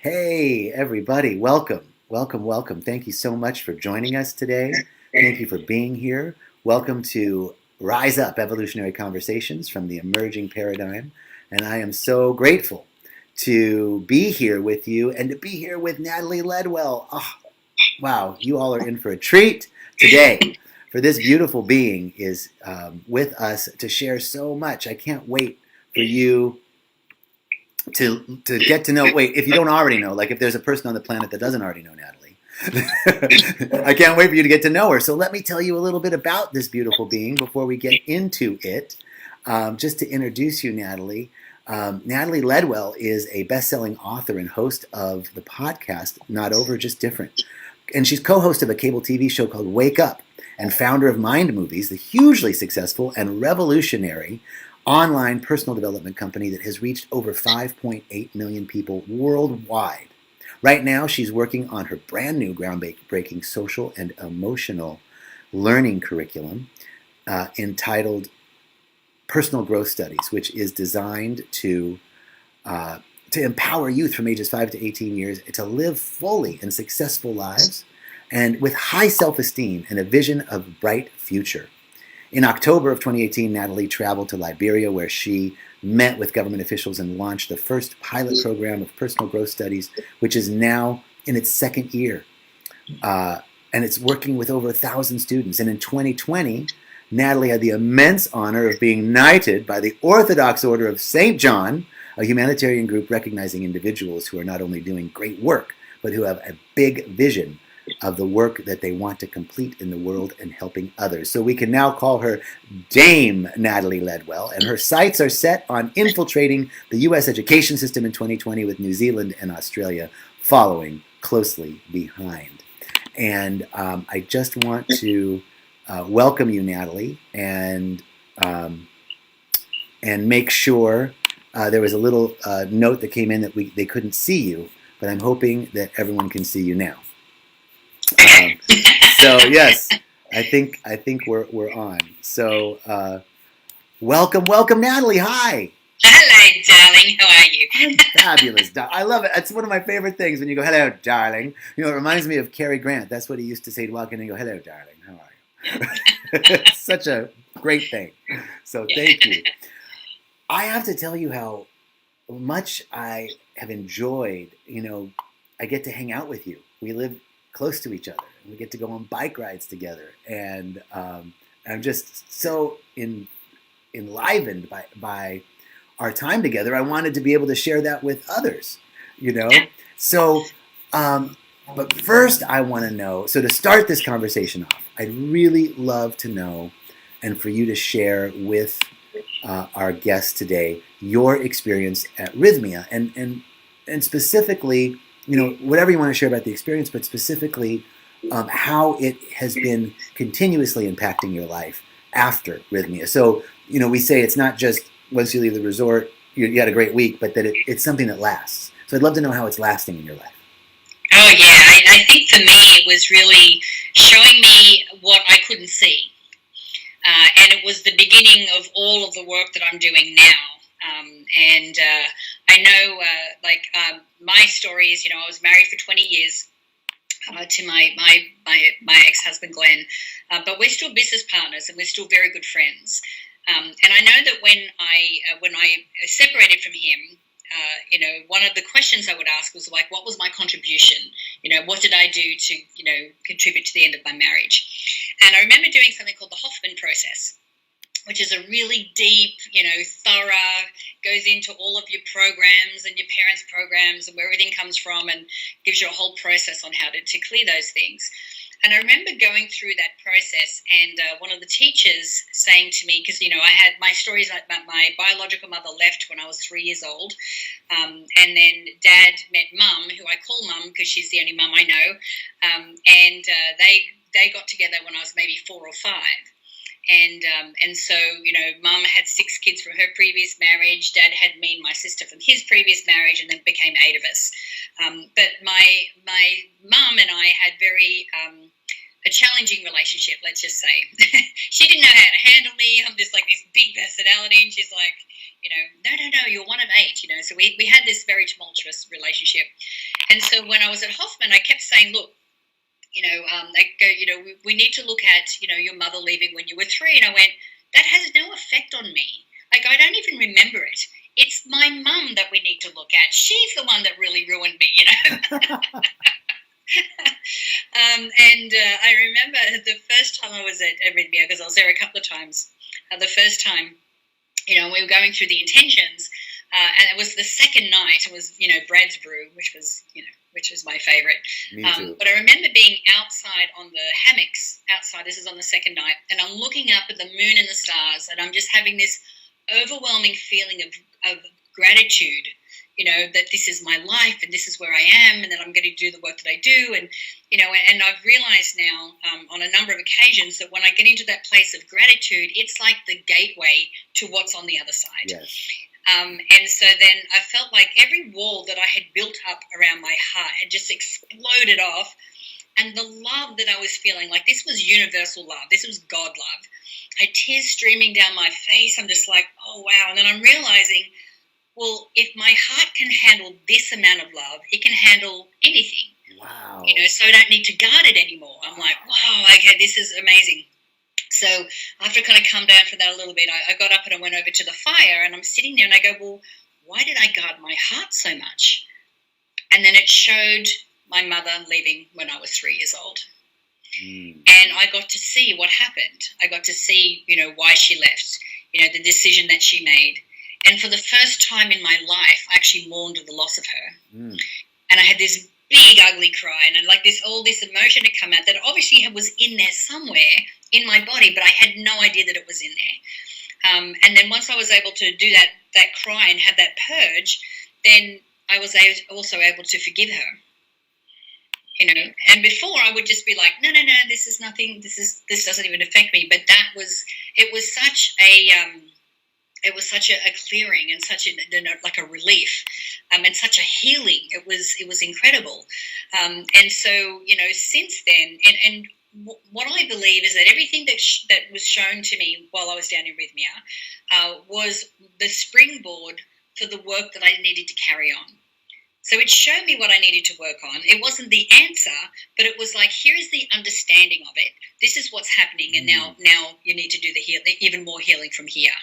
Hey, everybody, welcome, welcome, welcome. Thank you so much for joining us today. Thank you for being here. Welcome to Rise Up Evolutionary Conversations from the Emerging Paradigm. And I am so grateful to be here with you and to be here with Natalie Ledwell. Oh, wow, you all are in for a treat today. For this beautiful being is with us to share so much. I can't wait for you to get to know. Wait, if you don't already know, like if there's a person on the planet that doesn't already know Natalie, I can't wait for you to get to know her. So let me tell you a little bit about this beautiful being before we get into it. Just to introduce you, Natalie. Natalie Ledwell is a best-selling author and host of the podcast Not Over, Just Different. And she's co-host of a cable TV show called Wake Up and founder of Mind Movies, the hugely successful and revolutionary online personal development company that has reached over 5.8 million people worldwide. Right now, she's working on her brand new groundbreaking social and emotional learning curriculum entitled Personal Growth Studies, which is designed to empower youth from ages 5 to 18 years to live fully and successful lives and with high self-esteem and a vision of a bright future. In October of 2018, Natalie traveled to Liberia, where she met with government officials and launched the first pilot program of personal growth studies, which is now in its second year. And it's working with over 1,000 students. And in 2020, Natalie had the immense honor of being knighted by the Orthodox Order of St. John, a humanitarian group recognizing individuals who are not only doing great work, but who have a big vision of the work that they want to complete in the world and helping others. So we can now call her Dame Natalie Ledwell, and her sights are set on infiltrating the U.S. education system in 2020 with New Zealand and Australia following closely behind. And I just want to welcome you, Natalie, and make sure there was a little note that came in that they couldn't see you, but I'm hoping that everyone can see you now. So yes, I think we're on. So welcome, Natalie. Hi. Hello, darling. How are you? I'm fabulous. I love it. It's one of my favorite things when you go, "Hello, darling." You know, it reminds me of Cary Grant. That's what he used to say to walk in and go, "Hello, darling. How are you?" It's such a great thing. So thank you. I have to tell you how much I have enjoyed. I get to hang out with you. We live close to each other. We get to go on bike rides together, and I'm just so enlivened by our time together. I wanted to be able to share that with others, So, but first, I want to know. So, to start this conversation off, I'd really love to know, and for you to share with our guests today your experience at Rhythmia, and specifically, whatever you want to share about the experience, but specifically how it has been continuously impacting your life after Rhythmia. So, we say it's not just once you leave the resort, you had a great week, but that it's something that lasts. So I'd love to know how it's lasting in your life. Oh, yeah. I think for me, it was really showing me what I couldn't see. And it was the beginning of all of the work that I'm doing now. I know, my story is, I was married for 20 years to my ex-husband, Glenn. But we're still business partners and we're still very good friends. And I know that when I separated from him, one of the questions I would ask was like, what was my contribution? What did I do to, contribute to the end of my marriage? And I remember doing something called the Hoffman process, which is a really deep, thorough, goes into all of your programs and your parents' programs and where everything comes from and gives you a whole process on how to clear those things. And I remember going through that process and one of the teachers saying to me, because, I had my stories about my biological mother left when I was 3 years old. And then Dad met Mum, who I call Mum because she's the only Mum I know. They got together when I was maybe 4 or 5. And so, Mum had 6 kids from her previous marriage. Dad had me and my sister from his previous marriage, and then became 8 of us. But my mum and I had a challenging relationship, let's just say. She didn't know how to handle me. I'm just like this big personality, and she's like, No, you're one of 8, So we had this very tumultuous relationship. And so when I was at Hoffman, I kept saying, look, they go, we need to look at, your mother leaving when you were 3. And I went, that has no effect on me. Like, I don't even remember it. It's my mum that we need to look at. She's the one that really ruined me, And I remember the first time I was at Arrhythmia, because I was there a couple of times. The first time, we were going through the intentions, and it was the second night. It was, Brad's brew, which was my favourite. Me too. But I remember being outside on the hammocks outside. This is on the second night, and I'm looking up at the moon and the stars, and I'm just having this overwhelming feeling of gratitude. That this is my life and this is where I am, and that I'm going to do the work that I do. And, and I've realized now on a number of occasions that when I get into that place of gratitude, it's like the gateway to what's on the other side. Yes. And so then I felt like every wall that I had built up around my heart had just exploded off. And the love that I was feeling, like this was universal love. This was God love. I had tears streaming down my face. I'm just like, oh, wow. And then I'm realizing, well, if my heart can handle this amount of love, it can handle anything. Wow. So I don't need to guard it anymore. I'm like, wow, okay, this is amazing. So after I kind of come down from that a little bit, I got up and I went over to the fire, and I'm sitting there and I go, well, why did I guard my heart so much? And then it showed my mother leaving when I was 3 years old. And I got to see what happened. I got to see, why she left, the decision that she made. And for the first time in my life, I actually mourned the loss of her. And I had this big, ugly cry, and like all this emotion had come out that obviously was in there somewhere in my body, but I had no idea that it was in there. And then once I was able to do that cry and have that purge, then I was also able to forgive her. And before I would just be like, no, this is nothing. This doesn't even affect me. But it was such a clearing and such a relief, and such a healing. It was incredible. And so, since then, and what I believe is that everything that was shown to me while I was down in Rhythmia was the springboard for the work that I needed to carry on. So it showed me what I needed to work on. It wasn't the answer, but it was like, here is the understanding of it. This is what's happening, and now you need to do even more healing from here.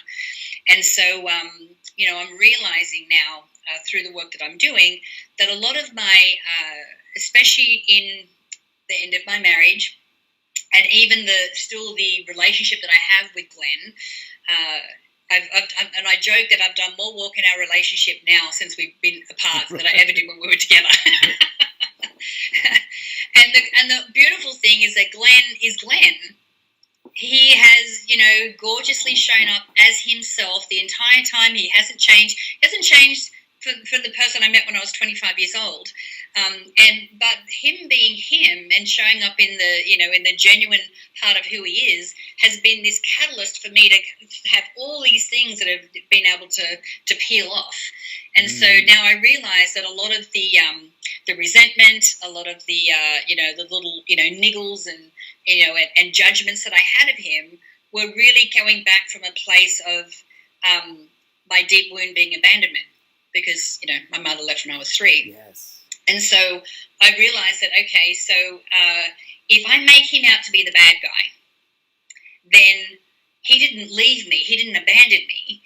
And so, I'm realizing now through the work that I'm doing that a lot of my, especially in the end of my marriage, and even the relationship that I have with Glenn, and I joke that I've done more work in our relationship now since we've been apart than I ever did when we were together. And the beautiful thing is that Glenn is Glenn. He has, gorgeously shown up as himself the entire time. He hasn't changed. He hasn't changed for the person I met when I was 25 years old. But him being him and showing up in the genuine part of who he is has been this catalyst for me to have all these things that have been able to peel off. And so now I realize that a lot of the resentment, a lot of the little niggles and judgments that I had of him were really going back from a place of my deep wound being abandonment, because my mother left when I was 3. Yes. And so I realized that, okay, so if I make him out to be the bad guy, then he didn't leave me, he didn't abandon me.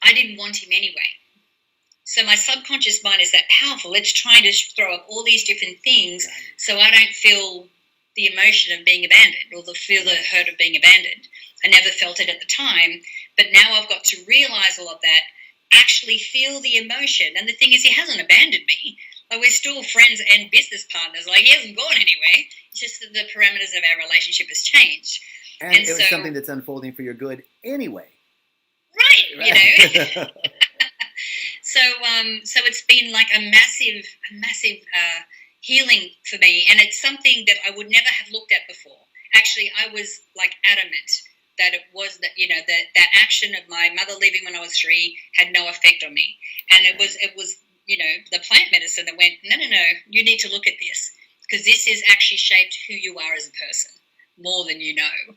I didn't want him anyway. So my subconscious mind is that powerful. It's trying to throw up all these different things so I don't feel the emotion of being abandoned or feel the hurt of being abandoned. I never felt it at the time, but now I've got to realize all of that, actually feel the emotion. And the thing is, he hasn't abandoned me. Like, we're still friends and business partners. Like, he hasn't gone anywhere. It's just that the parameters of our relationship has changed. And it was something that's unfolding for your good anyway. Right. So it's been like a massive healing for me, and it's something that I would never have looked at before. Actually, I was like adamant that it was that action of my mother leaving when I was 3 had no effect on me, and it was the plant medicine that went, no, you need to look at this, because this has actually shaped who you are as a person more than you know.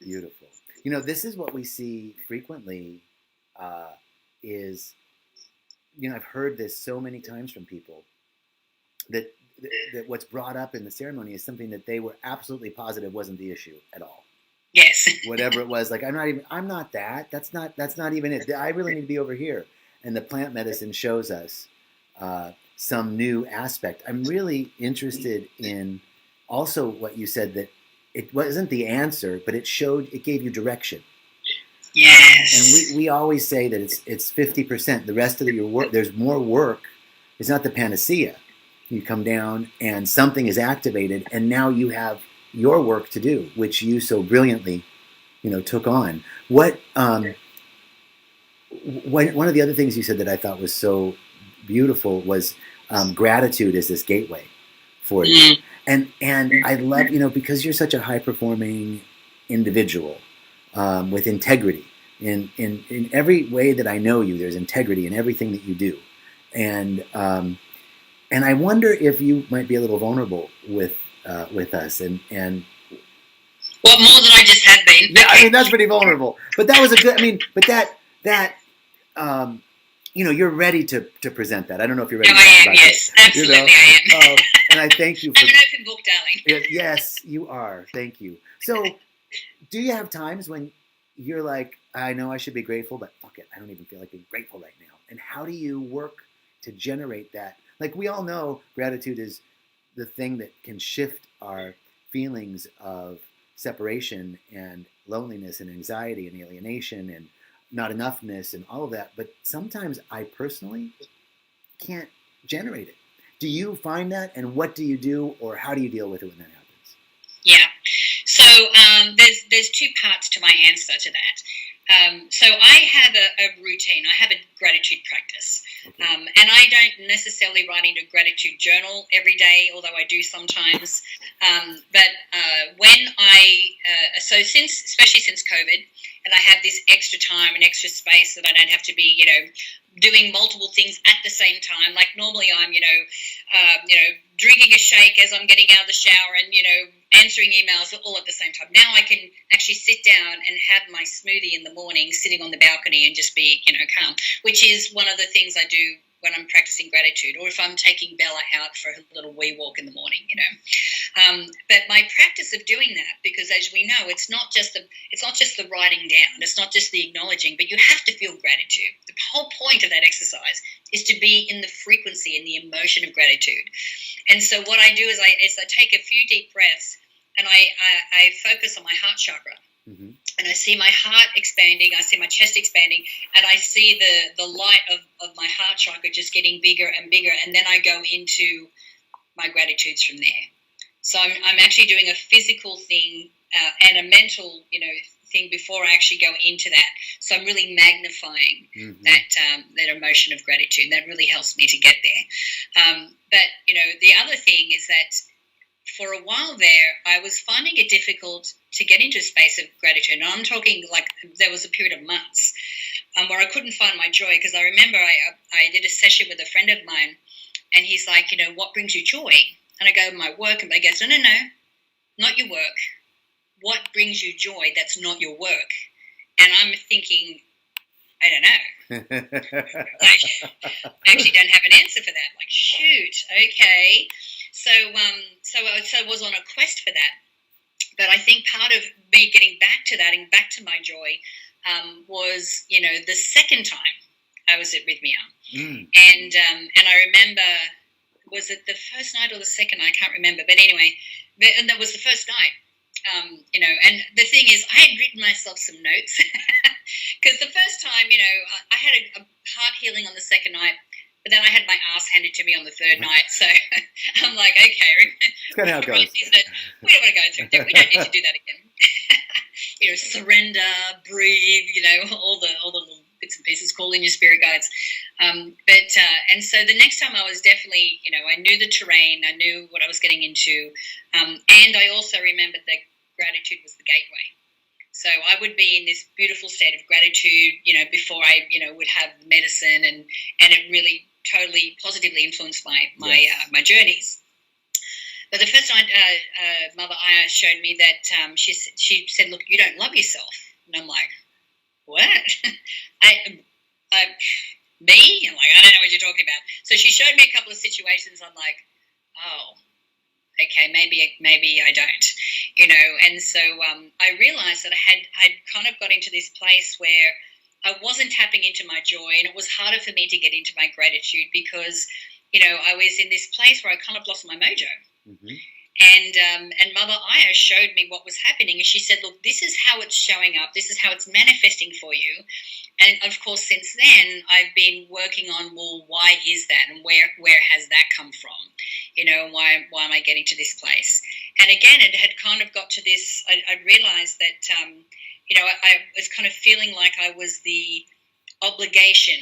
Beautiful. This is what we see frequently is, I've heard this so many times from people that what's brought up in the ceremony is something that they were absolutely positive wasn't the issue at all. Yes. Whatever it was, like I'm not that. That's not even it. I really need to be over here. And the plant medicine shows us some new aspect. I'm really interested in also what you said, that it wasn't the answer, but it gave you direction. Yes. And we always say that it's 50%. The rest of your work, there's more work. It's not the panacea. You come down and something is activated, and now you have your work to do, which you so brilliantly, took on. One of the other things you said that I thought was so beautiful was gratitude is this gateway for you. And I love, because you're such a high performing individual with integrity in every way that I know you. There's integrity in everything that you do, and I wonder if you might be a little vulnerable with us and. What more than I just have been? Yeah, I mean that's pretty vulnerable, but that was a good. I mean, but that you're ready to present that. I don't know if you're ready. No, I am. Yes, that. Absolutely, I am. And I thank you. I'm an open book, darling. Yes, you are. Thank you. So, do you have times when you're like, I know I should be grateful, but fuck it, I don't even feel like being grateful right now? And how do you work to generate that? Like we all know, gratitude is the thing that can shift our feelings of separation and loneliness and anxiety and alienation and not enoughness and all of that. But sometimes I personally can't generate it. Do you find that? And what do you do, or how do you deal with it when that happens? Yeah. So there's two parts to my answer to that. So I have a routine. I have a gratitude practice. Okay. And I don't necessarily write into a gratitude journal every day, although I do sometimes. But when especially since COVID, and I have this extra time and extra space that I don't have to be, doing multiple things at the same time. Like normally I'm, drinking a shake as I'm getting out of the shower and, answering emails all at the same time. Now I can actually sit down and have my smoothie in the morning, sitting on the balcony and just be, calm, which is one of the things I do when I'm practicing gratitude, or if I'm taking Bella out for a little wee walk in the morning, But my practice of doing that, because as we know, it's not just the writing down, it's not just the acknowledging, but you have to feel gratitude. The whole point of that exercise is to be in the frequency and the emotion of gratitude. And so what I do is I take a few deep breaths and I focus on my heart chakra. Mm-hmm. And I see my heart expanding, I see my chest expanding, and I see the light of my heart chakra just getting bigger and bigger, and then I go into my gratitudes from there. So I'm actually doing a physical thing and a mental, thing before I actually go into that. So I'm really magnifying mm-hmm. that emotion of gratitude. That really helps me to get there. But the other thing is that for a while there, I was finding it difficult to get into a space of gratitude. And I'm talking like there was a period of months where I couldn't find my joy, because I remember I did a session with a friend of mine, and he's like, what brings you joy? And I go, my work. And they goes, no, not your work. What brings you joy that's not your work? And I'm thinking, I don't know. I actually don't have an answer for that. Like, shoot, okay. So I was on a quest for that. But I think part of me getting back to that and back to my joy was, the second time I was at Rhythmia. Mm. And I remember, was it the first night or the second? I can't remember. But anyway, that was the first night. And the thing is, I had written myself some notes because the first time, I had a heart healing on the second night, but then I had my ass handed to me on the third night. So I'm like, okay, it's kind of how it goes. We don't want to go through that. We don't need to do that again. Surrender, breathe, all the little bits and pieces, call in your spirit guides. And so the next time I was definitely, I knew the terrain, I knew what I was getting into. And I also remembered that gratitude was the gateway. So I would be in this beautiful state of gratitude, before I, would have medicine, and it really totally positively influenced my journeys. But the first night, Mother Aya showed me that she said, look, you don't love yourself. And I'm like, what? Me? I'm like, I don't know what you're talking about. So she showed me a couple of situations. I'm like, oh, okay, maybe I don't, And so I realized that I'd kind of got into this place where I wasn't tapping into my joy, and it was harder for me to get into my gratitude because, I was in this place where I kind of lost my mojo. Mm-hmm. And Mother Aya showed me what was happening, and she said, look, this is how it's showing up. This is how it's manifesting for you. And of course, since then, I've been working on, well, why is that, and where has that come from? Why am I getting to this place? And again, it had kind of got to this. I realized that, I was kind of feeling like I was the obligation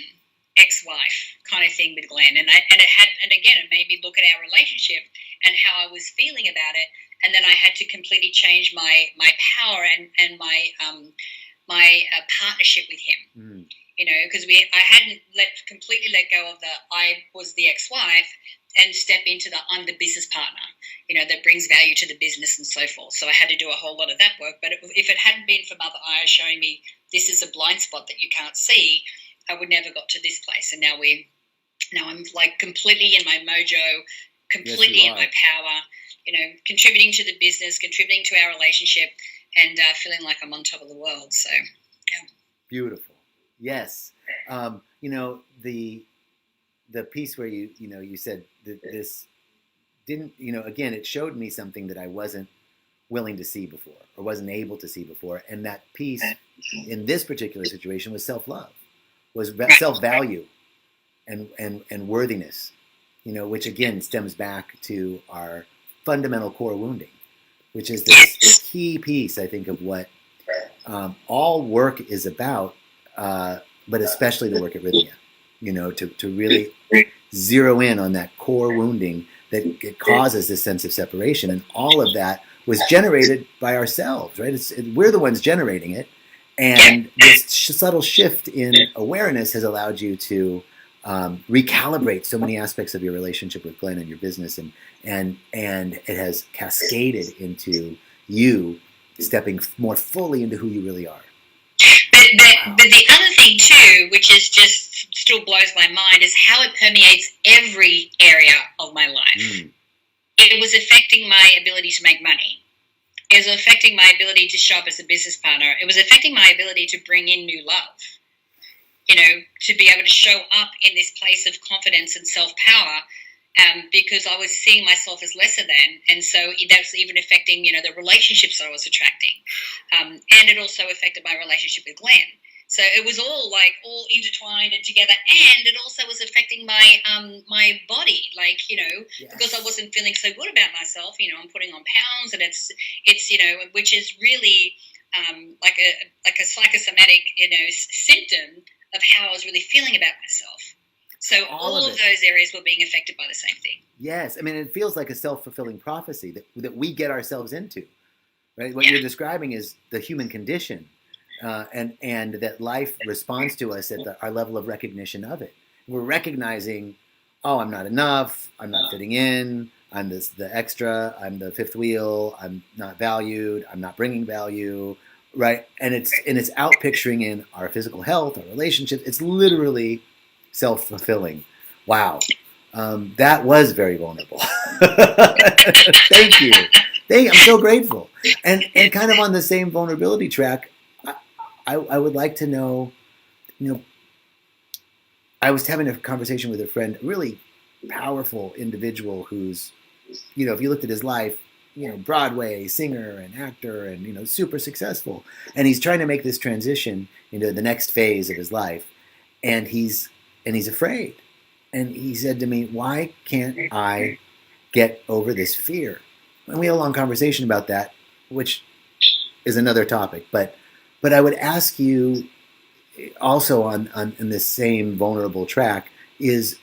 ex-wife kind of thing with Glenn, and again, it made me look at our relationship and how I was feeling about it, and then I had to completely change my power and my partnership with him. Because I hadn't completely let go of I was the ex-wife and step into I'm the business partner, that brings value to the business and so forth. So I had to do a whole lot of that work. But if it hadn't been for Mother Aya showing me this is a blind spot that you can't see, I would never got to this place. And now I'm like completely in my mojo, completely in my power, contributing to the business, contributing to our relationship, and feeling like I'm on top of the world. So, yeah. Beautiful. Yes. The piece where you said that this didn't, again, it showed me something that I wasn't willing to see before or wasn't able to see before. And that piece in this particular situation was self-love, was self-value and worthiness, which again stems back to our fundamental core wounding, which is this key piece, I think, of what all work is about, but especially the work at Rhythmia, to really zero in on that core wounding that it causes this sense of separation. And all of that was generated by ourselves, right? We're the ones generating it. And this subtle shift in awareness has allowed you to recalibrate so many aspects of your relationship with Glenn and your business, and it has cascaded into you stepping more fully into who you really are. But the other thing too, which is just still blows my mind, is how it permeates every area of my life. It was affecting my ability to make money. It was affecting my ability to show up as a business partner. It was affecting my ability to bring in new love. To be able to show up in this place of confidence and self-power, because I was seeing myself as lesser than, and so that was even affecting, the relationships that I was attracting, and it also affected my relationship with Glenn. So it was all intertwined and together, and it also was affecting my body, because I wasn't feeling so good about myself. I'm putting on pounds, and it's which is really like a psychosomatic symptom of how I was really feeling about myself. So all of those areas were being affected by the same thing. Yes. I mean, it feels like a self-fulfilling prophecy that we get ourselves into, right? What you're describing is the human condition, and that life responds to us at our level of recognition of it. We're recognizing, oh, I'm not enough, I'm not fitting in, I'm the extra, I'm the fifth wheel, I'm not valued, I'm not bringing value, right? And it's out picturing in our physical health, our relationships. It's literally self-fulfilling. Wow. That was very vulnerable. Thank you. I'm so grateful. And kind of on the same vulnerability track, I would like to know, I was having a conversation with a friend, a really powerful individual who's, if you looked at his life, Broadway singer and actor and, super successful. And he's trying to make this transition into the next phase of his life. And he's afraid. And he said to me, why can't I get over this fear? And we had a long conversation about that, which is another topic. But I would ask you also on this same vulnerable track is,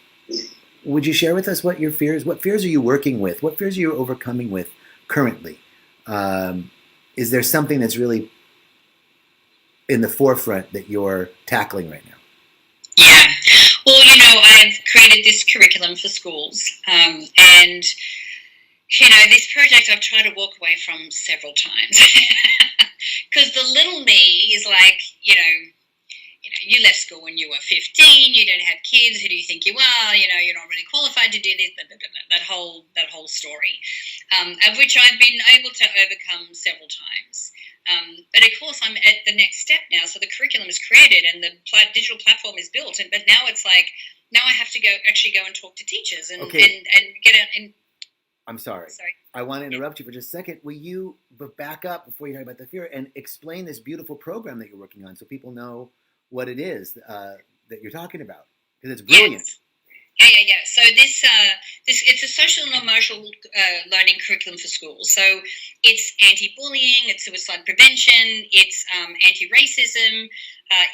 would you share with us what fears are you working with? What fears are you overcoming with currently? Is there something that's really in the forefront that you're tackling right now? Yeah. Well, I've created this curriculum for schools, and this project I've tried to walk away from several times because the little me is like, you left school when you were 15, you don't have kids, who do you think you are, you're not really qualified to do this, blah, blah, blah, blah, that whole story, of which I've been able to overcome several times. But of course, I'm at the next step now. So the curriculum is created and the digital platform is built, but now it's like, now I have to go and talk to teachers and get out and. I'm sorry. I want to interrupt you for just a second. Will you back up before you talk about the fear and explain this beautiful program that you're working on so people know what it is that you're talking about? Because it's brilliant. Yes. Yeah. So this it's a social and emotional learning curriculum for schools. So it's anti-bullying, it's suicide prevention, it's anti-racism,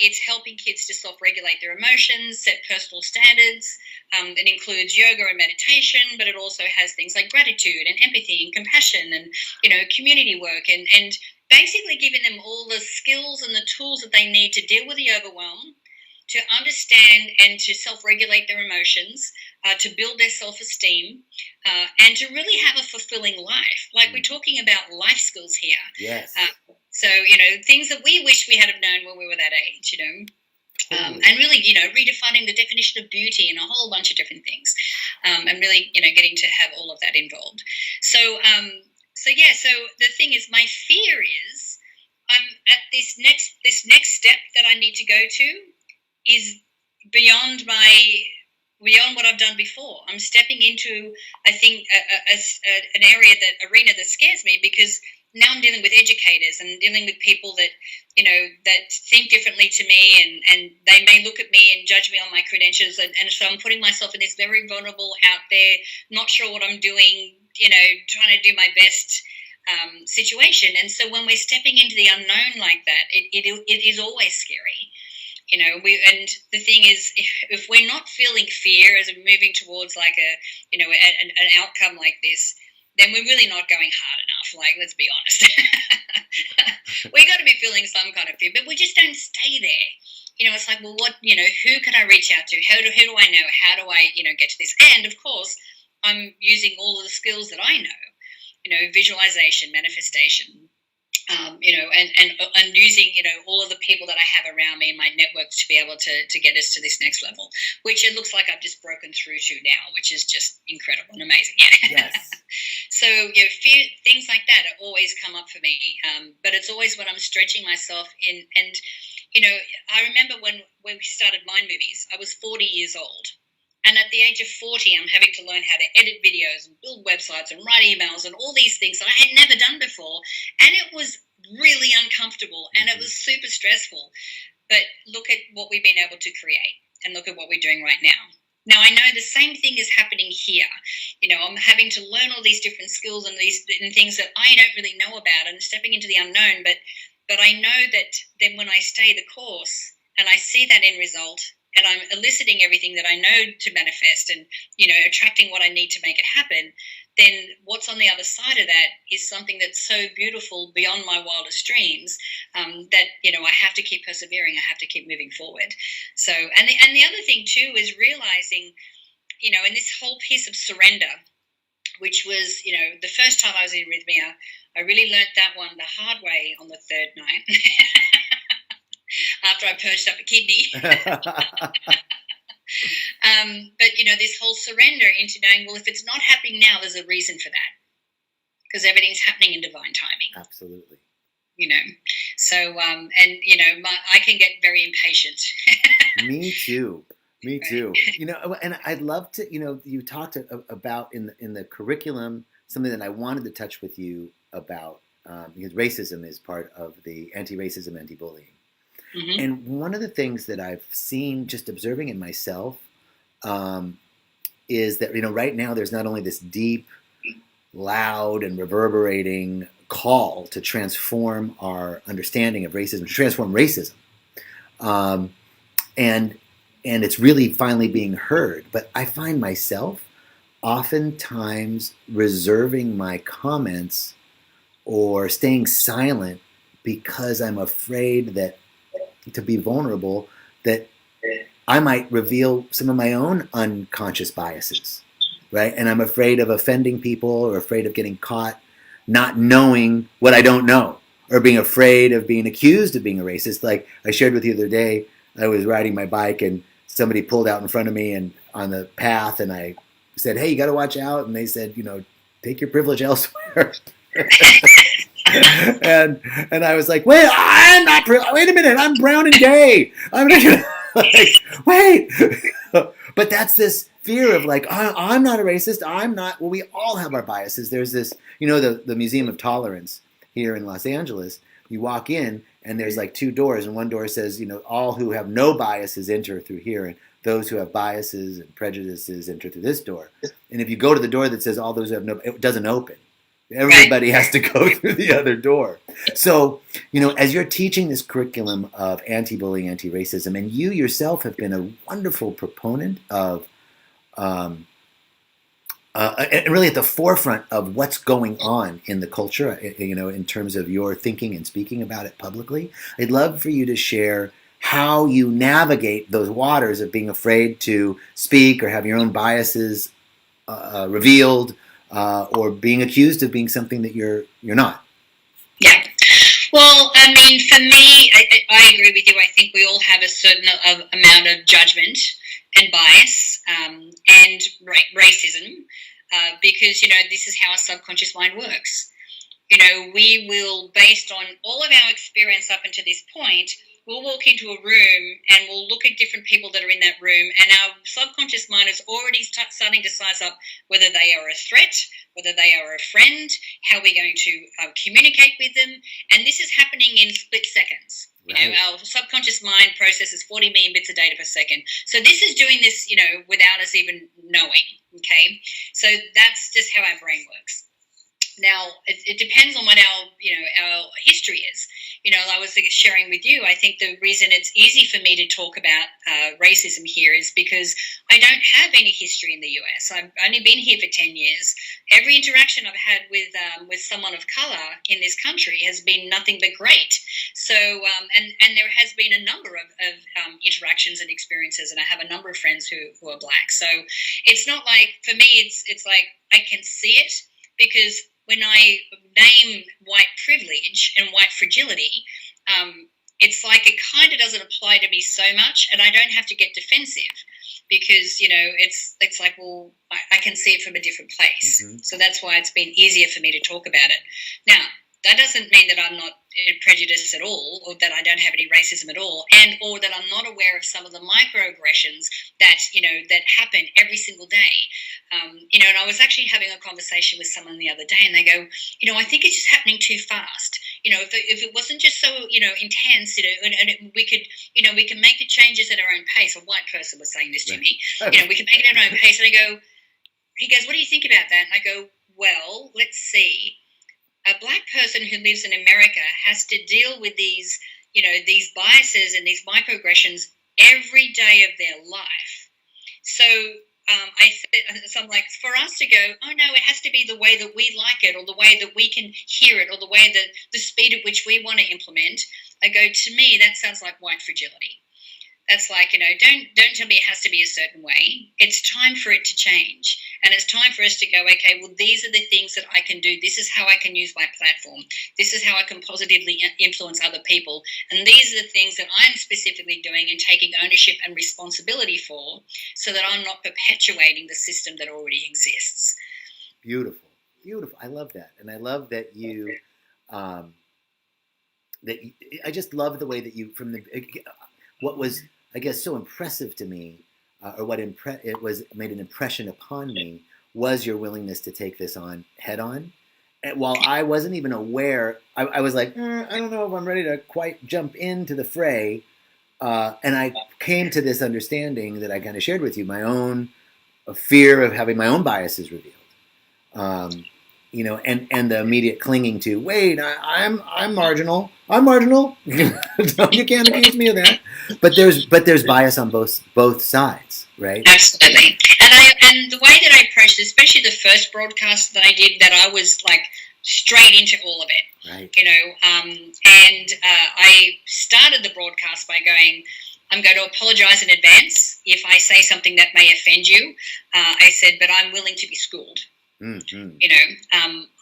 it's helping kids to self-regulate their emotions, set personal standards. It includes yoga and meditation, but it also has things like gratitude and empathy and compassion and community work and basically giving them all the skills and the tools that they need to deal with the overwhelm, to understand and to self-regulate their emotions, to build their self-esteem, and to really have a fulfilling life. Like we're talking about life skills here. Yes. So, things that we wish we had have known when we were that age, and really, redefining the definition of beauty and a whole bunch of different things, and really, getting to have all of that involved. So the thing is, my fear is I'm at this next step that I need to go to is beyond what I've done before. I'm stepping into, I think, an arena that scares me, because now I'm dealing with educators and dealing with people that, that think differently to me, and they may look at me and judge me on my credentials. And so I'm putting myself in this very vulnerable, out there, not sure what I'm doing, trying to do my best situation. And so when we're stepping into the unknown like that, it is always scary. And the thing is, if we're not feeling fear as we're moving towards like an outcome like this, then we're really not going hard enough. Like, let's be honest. We got to be feeling some kind of fear, but we just don't stay there. It's like, well, what, who can I reach out to? Who do I know? How do I, get to this? And of course, I'm using all of the skills that I know, visualization, manifestation, and using, all of the people that I have around me in my network to be able to get us to this next level, which it looks like I've just broken through to now, which is just incredible and amazing. Yeah. Yes. So, fear, things like that always come up for me. But it's always when I'm stretching myself in. And, I remember when we started Mind Movies, I was 40 years old. And at the age of 40, I'm having to learn how to edit videos and build websites and write emails and all these things that I had never done before. And it was really uncomfortable and it was super stressful. But look at what we've been able to create and look at what we're doing right now. Now, I know the same thing is happening here. I'm having to learn all these different skills and things that I don't really know about and stepping into the unknown. But I know that then when I stay the course and I see that end result, and I'm eliciting everything that I know to manifest and, attracting what I need to make it happen, then what's on the other side of that is something that's so beautiful beyond my wildest dreams, that, I have to keep persevering. I have to keep moving forward. So, and the other thing too is realizing, in this whole piece of surrender, which was, the first time I was in arrhythmia, I really learnt that one the hard way on the third night. After I purged up a kidney. But, this whole surrender into knowing, well, if it's not happening now, there's a reason for that. Because everything's happening in divine timing. Absolutely. So, I can get very impatient. Me too. And I'd love to, you talked about in the curriculum, something that I wanted to touch with you about, because racism is part of the anti-racism, anti-bullying. Mm-hmm. And one of the things that I've seen just observing in myself is that, right now there's not only this deep, loud, and reverberating call to transform our understanding of racism, to transform racism. And it's really finally being heard. But I find myself oftentimes reserving my comments or staying silent because I'm afraid that to be vulnerable, that I might reveal some of my own unconscious biases, right? And I'm afraid of offending people or afraid of getting caught not knowing what I don't know or being afraid of being accused of being a racist. Like I shared with you the other day, I was riding my bike and somebody pulled out in front of me and on the path, and I said, "Hey, you got to watch out." And they said, "Take your privilege elsewhere." and I was like, "Wait, I'm not. Wait a minute, I'm brown and gay. I'm not like, wait." But that's this fear of like, I'm not a racist. I'm not. Well, we all have our biases. There's this, the Museum of Tolerance here in Los Angeles. You walk in and there's like two doors, and one door says, all who have no biases enter through here, and those who have biases and prejudices enter through this door. And if you go to the door that says all those who have no, it doesn't open. Everybody has to go through the other door. So, as you're teaching this curriculum of anti-bullying, anti-racism, and you yourself have been a wonderful proponent of, and really at the forefront of what's going on in the culture, in terms of your thinking and speaking about it publicly, I'd love for you to share how you navigate those waters of being afraid to speak or have your own biases revealed, or being accused of being something that you're not. Yeah. Well, I mean, for me, I agree with you. I think we all have a certain amount of judgment and bias and racism because, this is how our subconscious mind works. We will, based on all of our experience up until this point, we'll walk into a room and we'll look at different people that are in that room, and our subconscious mind is already starting to size up whether they are a threat, whether they are a friend, how we're going to communicate with them. And this is happening in split seconds. Right. Our subconscious mind processes 40 million bits of data per second. So this is doing this, without us even knowing, okay? So that's just how our brain works. Now, it depends on what our history is. I was sharing with you, I think the reason it's easy for me to talk about racism here is because I don't have any history in the US. I've only been here for 10 years. Every interaction I've had with someone of color in this country has been nothing but great. So, and there has been a number of interactions and experiences, and I have a number of friends who are Black. So it's not like, for me, it's like I can see it, because when I name white privilege and white fragility, it's like it kind of doesn't apply to me so much, and I don't have to get defensive because, it's like, well, I can see it from a different place. Mm-hmm. So that's why it's been easier for me to talk about it. Now, that doesn't mean that I'm not prejudiced at all, or that I don't have any racism at all, or that I'm not aware of some of the microaggressions that that happen every single day. And I was actually having a conversation with someone the other day, and they go, I think it's just happening too fast. If it wasn't just so intense, and we can make the changes at our own pace. A white person was saying this to me. We can make it at our own pace. And he goes, what do you think about that? And I go, well, let's see. A Black person who lives in America has to deal with these biases and these microaggressions every day of their life. So I'm like, for us to go, oh no, it has to be the way that we like it, or the way that we can hear it, or the way that the speed at which we want to implement. I go, to me, that sounds like white fragility. That's like, don't tell me it has to be a certain way. It's time for it to change. And it's time for us to go, okay, well, these are the things that I can do. This is how I can use my platform. This is how I can positively influence other people. And these are the things that I'm specifically doing and taking ownership and responsibility for, so that I'm not perpetuating the system that already exists. Beautiful. Beautiful. I love that. And I love that I just love the way that you, what was, I guess, so impressive to me, or what made an impression upon me, was your willingness to take this on head on. And while I wasn't even aware, I was like, I don't know if I'm ready to quite jump into the fray. And I came to this understanding that I kind of shared with you, my own fear of having my own biases revealed. And the immediate clinging to, wait, I'm marginal. I'm marginal. You can't accuse me of that. But there's bias on both sides, right? Absolutely. And the way that I approached it, especially the first broadcast that I did, that I was like straight into all of it. Right. I started the broadcast by going, I'm going to apologize in advance if I say something that may offend you. I said, but I'm willing to be schooled. Mm-hmm.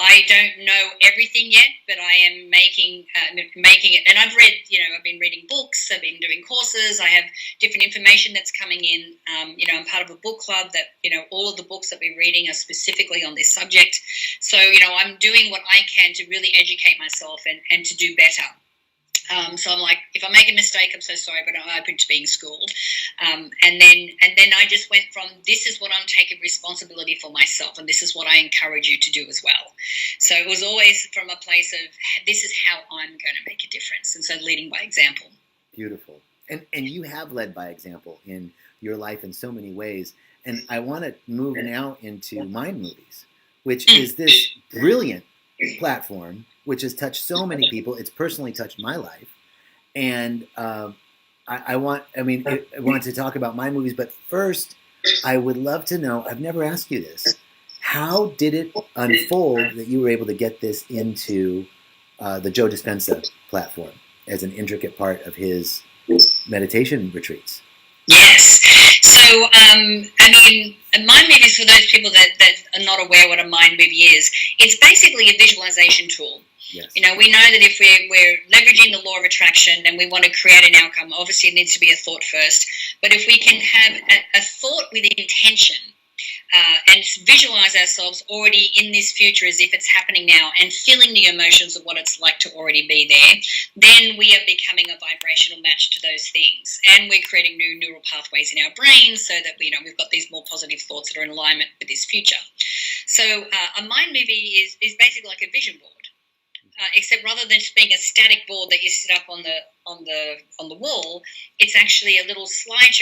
I don't know everything yet, but I am making it. And I've read, I've been reading books. I've been doing courses. I have different information that's coming in. I'm part of a book club that, all of the books that we're reading are specifically on this subject. So, I'm doing what I can to really educate myself and to do better. So I'm like, if I make a mistake, I'm so sorry, but I'm open to being schooled. And then I just went from, this is what I'm taking responsibility for myself, and this is what I encourage you to do as well. So it was always from a place of, this is how I'm going to make a difference, and so leading by example. Beautiful. And you have led by example in your life in so many ways. And I want to move now into Mind Movies, which is this brilliant platform which has touched so many people. It's personally touched my life, and I want to talk about Mind Movies. But first, I would love to know. I've never asked you this. How did it unfold that you were able to get this into the Joe Dispenza platform as an intricate part of his meditation retreats? Yes. So, Mind Movies, for those people that are not aware what a Mind Movie is, it's basically a visualization tool. Yes. We know that if we're leveraging the law of attraction and we want to create an outcome, obviously it needs to be a thought first. But if we can have a thought with intention and visualize ourselves already in this future as if it's happening now and feeling the emotions of what it's like to already be there, then we are becoming a vibrational match to those things. And we're creating new neural pathways in our brains so that we've got these more positive thoughts that are in alignment with this future. So a Mind Movie is basically like a vision board. Except rather than just being a static board that you sit up on the wall, it's actually a little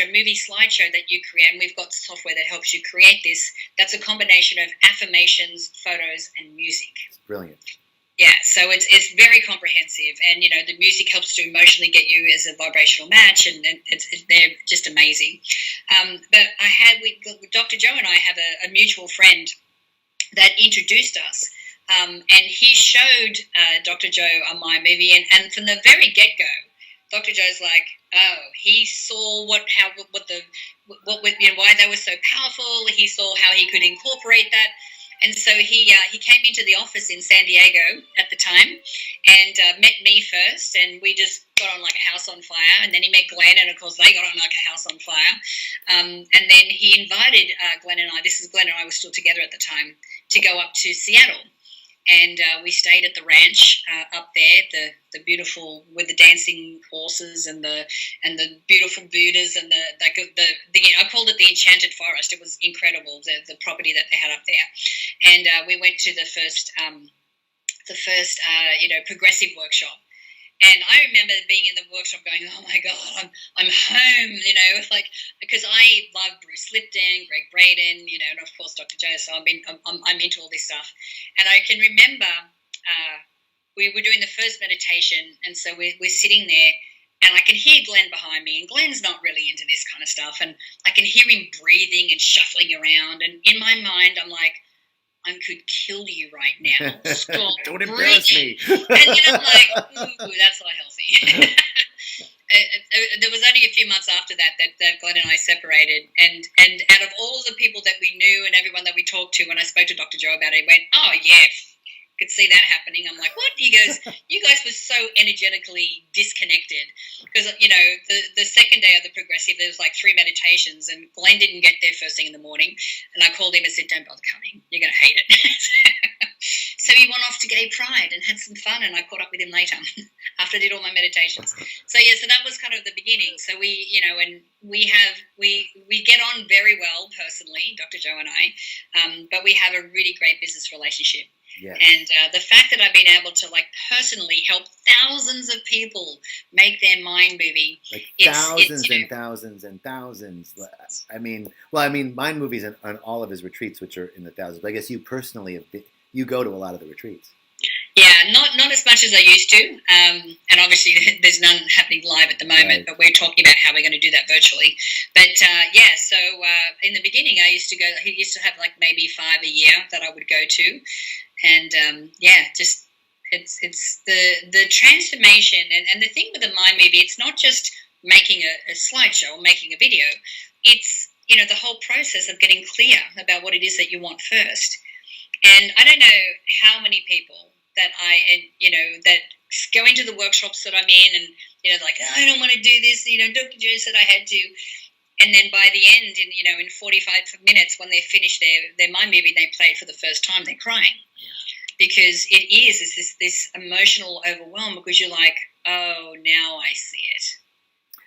movie slideshow that you create. And we've got software that helps you create this. That's a combination of affirmations, photos, and music. It's brilliant. Yeah, so it's very comprehensive, and the music helps to emotionally get you as a vibrational match, and they're just amazing. But with Dr. Joe and I have a mutual friend that introduced us. And he showed Dr. Joe a Mind Movie, and from the very get-go, Dr. Joe's like, oh, he saw why they were so powerful. He saw how he could incorporate that, and so he came into the office in San Diego at the time, and met me first, and we just got on like a house on fire. And then he met Glenn, and of course they got on like a house on fire. And then he invited Glenn and I. Glenn and I were still together at the time, to go up to Seattle. And we stayed at the ranch up there, the beautiful, with the dancing horses and the beautiful Buddhas and I called it the Enchanted Forest. It was incredible, the property that they had up there. And we went to the first progressive workshop. And I remember being in the workshop going, oh my God, I'm home, because I love Bruce Lipton, Greg Braden, and of course Dr. Joe. So I'm into all this stuff. And I can remember we were doing the first meditation, and so we're sitting there, and I can hear Glenn behind me, and Glenn's not really into this kind of stuff, and I can hear him breathing and shuffling around, and in my mind I'm like, I could kill you right now. Stop. Don't embarrass me. And I'm like, ooh, that's not healthy. There was only a few months after that Glenn and I separated, and out of all of the people that we knew and everyone that we talked to, when I spoke to Dr. Joe about it, he went, oh yeah, could see that happening. I'm like, what? He goes, you guys were so energetically disconnected, because the second day of the progressive, there was like 3 meditations, and Glenn didn't get there first thing in the morning, and I called him and said, don't bother coming, you're going to hate it. So he went off to Gay Pride and had some fun, and I caught up with him later after I did all my meditations. So that was kind of the beginning. So we get on very well personally, Dr. Joe and I, but we have a really great business relationship. Yes. And the fact that I've been able to personally help thousands of people make their Mind Movie, thousands and thousands and thousands. Mind Movies on all of his retreats, which are in the thousands. But I guess you personally you go to a lot of the retreats. Yeah, not as much as I used to, and obviously there's none happening live at the moment. Right. But we're talking about how we're going to do that virtually. But so in the beginning, I used to go. He used to have maybe 5 a year that I would go to, and it's the transformation and the thing with the Mind Movie. It's not just making a slideshow or making a video. It's the whole process of getting clear about what it is that you want first. And I don't know how many people that that go into the workshops that I'm in, and like, oh, I don't want to do this. Dr. Joe said I had to, and then by the end, in 45 minutes, when they finish their mind movie, they play it for the first time, they're crying because it's this emotional overwhelm, because you're like, oh, now I see it.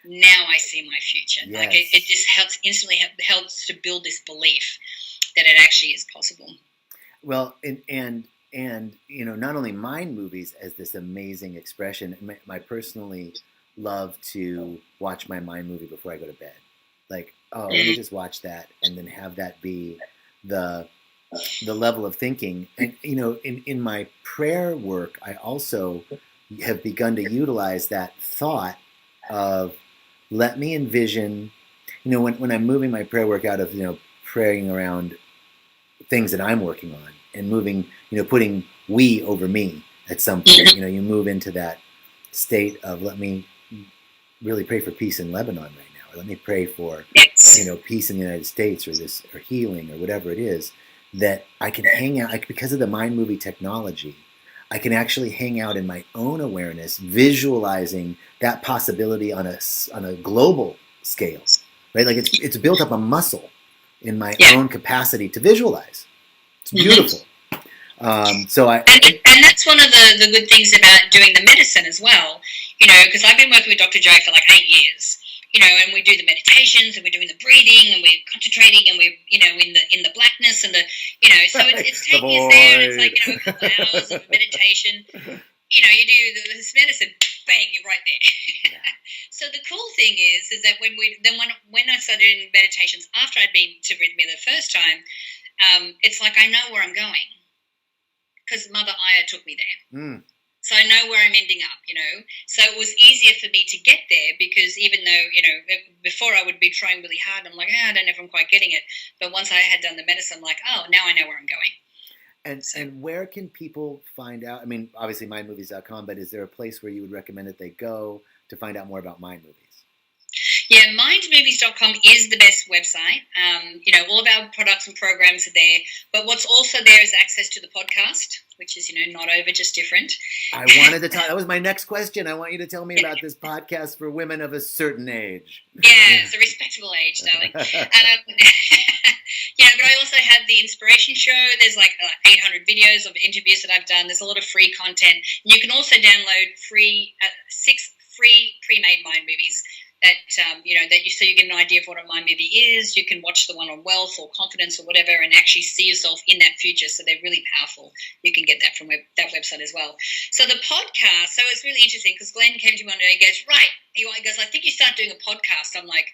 Now I see my future. Yes. Like it just instantly helps to build this belief that it actually is possible. Well, and not only mind movies as this amazing expression. I personally love to watch my mind movie before I go to bed. Like, oh, let me just watch that, and then have that be the level of thinking. And in my prayer work, I also have begun to utilize that thought of, let me envision, when I'm moving my prayer work out of praying around things that I'm working on, and moving, putting we over me at some point. You move into that state of, let me really pray for peace in Lebanon right now, or let me pray for peace in the United States, or healing, or whatever it is, that I can hang out, because of the mind movie technology. I can actually hang out in my own awareness, visualizing that possibility on a global scale, right? Like it's built up a muscle in my own capacity to visualize. It's beautiful. And that's one of the good things about doing the medicine as well, because I've been working with Dr. Joe for like 8 years, and we do the meditations, and we're doing the breathing, and we're concentrating, and we're in the blackness, and so it's taking us there, and it's like a couple of hours of meditation. You do this medicine, bang, you're right there. So the cool thing is that when I started doing meditations after I'd been to Rhythmia the first time, it's like I know where I'm going, because Mother Aya took me there. So I know where I'm ending up, So it was easier for me to get there, because even though, before I would be trying really hard, I'm like, I don't know if I'm quite getting it. But once I had done the medicine, I'm like, oh, now I know where I'm going. And where can people find out? I mean, obviously mindmovies.com, but is there a place where you would recommend that they go to find out more about mind movies? Yeah, mindmovies.com is the best website. All of our products and programs are there. But what's also there is access to the podcast, which is, not over, just different. I wanted to talk. That was my next question. I want you to tell me about this podcast for women of a certain age. Yeah, it's a respectable age, darling. But I also have the Inspiration Show. There's like 800 videos of interviews that I've done. There's a lot of free content. And you can also download 6 free pre-made mind movies that so you get an idea of what a mind movie is. You can watch the one on wealth or confidence or whatever, and actually see yourself in that future. So they're really powerful. You can get that from that website as well. So the podcast. So it's really interesting, because Glenn came to me one day. He goes, right. He goes, I think you start doing a podcast. I'm like,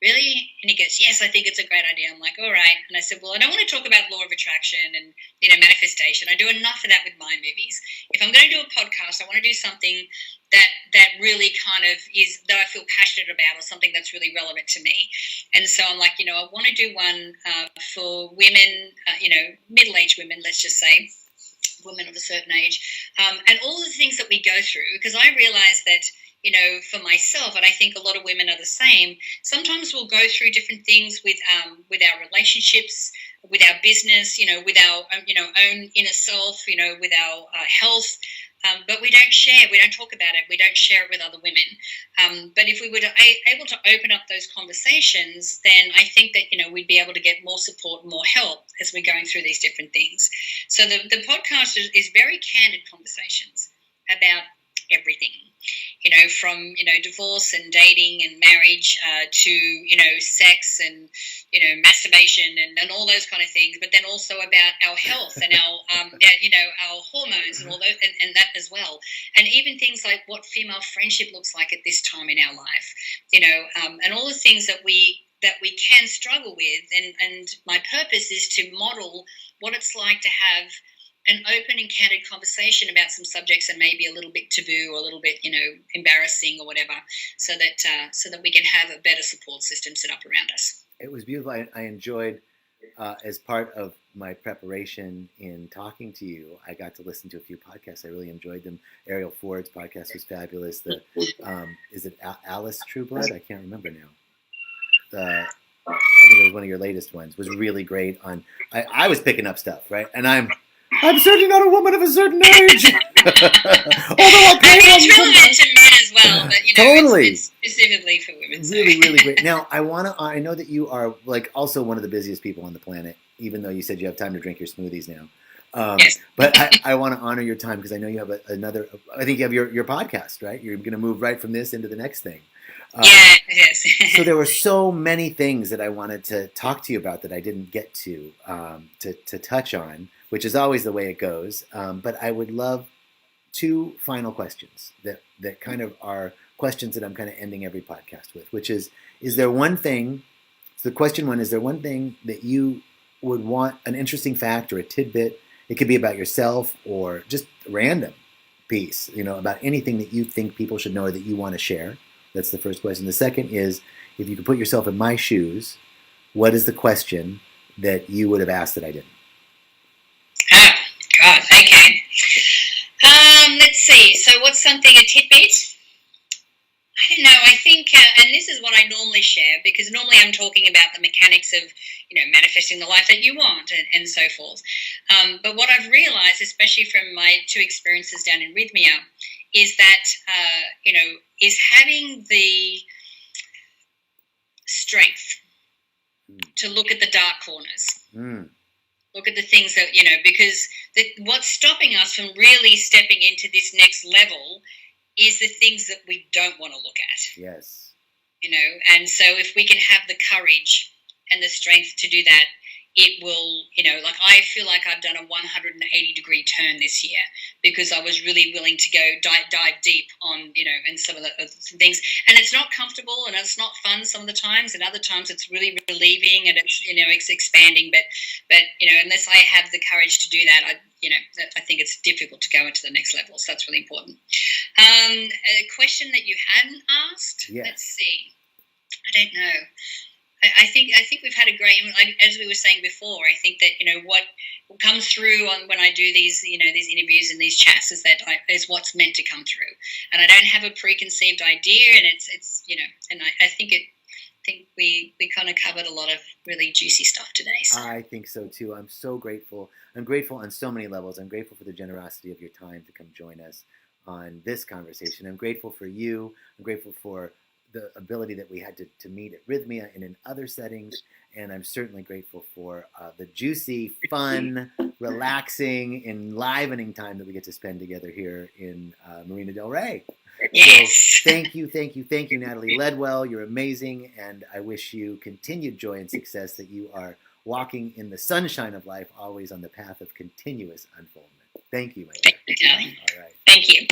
really? And he goes, yes, I think it's a great idea. I'm like, all right. And I said, well, I don't want to talk about law of attraction and manifestation. I do enough of that with mind movies. If I'm going to do a podcast, I want to do something that really kind of is, that I feel passionate about, or something that's really relevant to me. And so I'm like, I want to do one for women, middle-aged women, let's just say, women of a certain age, and all the things that we go through, because I realize that, for myself, and I think a lot of women are the same, sometimes we'll go through different things with our relationships, with our business, with our, own inner self, with our health. But we don't share, we don't talk about it, we don't share it with other women. But if we were able to open up those conversations, then I think that, we'd be able to get more support, more help as we're going through these different things. So the podcast is very candid conversations about everything, from, divorce and dating and marriage to, sex and, masturbation and all those kind of things, but then also about our health and our, our hormones and all those, and that as well. And even things like what female friendship looks like at this time in our life, and all the things that we can struggle with. And my purpose is to model what it's like to have an open and candid conversation about some subjects that may be a little bit taboo or a little bit, embarrassing or whatever, so that we can have a better support system set up around us. It was beautiful. I enjoyed, as part of my preparation in talking to you, I got to listen to a few podcasts. I really enjoyed them. Ariel Ford's podcast was fabulous. Is it Alice Trueblood? I can't remember now. I think it was one of your latest ones, was really great on. I was picking up stuff, right? And I'm certainly not a woman of a certain age. Although I it's relevant to men as well, but totally. it's specifically for women. Really, really great. Now, I know that you are like also one of the busiest people on the planet, even though you said you have time to drink your smoothies now. Yes. But I want to honor your time because I know you have another. I think you have your podcast, right? You're going to move right from this into the next thing. Yes. So there were so many things that I wanted to talk to you about that I didn't get to touch on, which is always the way it goes. But I would love two final questions that kind of are questions that I'm kind of ending every podcast with, which is there one thing? So the question one is there one thing that you would want, an interesting fact or a tidbit? It could be about yourself or just a random piece, about anything that you think people should know or that you want to share. That's the first question. The second is, if you could put yourself in my shoes, what is the question that you would have asked that I didn't? Oh, God, okay. Let's see. So what's something, a tidbit? I don't know. I think, and this is what I normally share, because normally I'm talking about the mechanics of, manifesting the life that you want and so forth. But what I've realized, especially from my two experiences down in Rhythmia, is that, is having the strength to look at the dark corners. Look at the things that, because what's stopping us from really stepping into this next level is the things that we don't want to look at. Yes. And so if we can have the courage and the strength to do that, it will, like I feel like I've done a 180-degree turn this year because I was really willing to go dive deep on, and some of the things. And it's not comfortable and it's not fun some of the times, and other times it's really relieving and it's, it's expanding. But unless I have the courage to do that, I think it's difficult to go into the next level. So that's really important. A question that you hadn't asked. Yes. Let's see. I don't know. I think we've had a great, as we were saying before, I think that, what comes through when I do these, these interviews and these chats is what's meant to come through. And I don't have a preconceived idea, and it's and I think we kind of covered a lot of really juicy stuff today. So. I think so too. I'm so grateful. I'm grateful on so many levels. I'm grateful for the generosity of your time to come join us on this conversation. I'm grateful for you. I'm grateful for the ability that we had to meet at Rhythmia and in other settings. And I'm certainly grateful for the juicy, fun, relaxing, enlivening time that we get to spend together here in Marina Del Rey. Yes. So thank you, Natalie Ledwell. You're amazing. And I wish you continued joy and success, that you are walking in the sunshine of life, always on the path of continuous unfoldment. Thank you, my dear. Thank you, darling. All right. Thank you.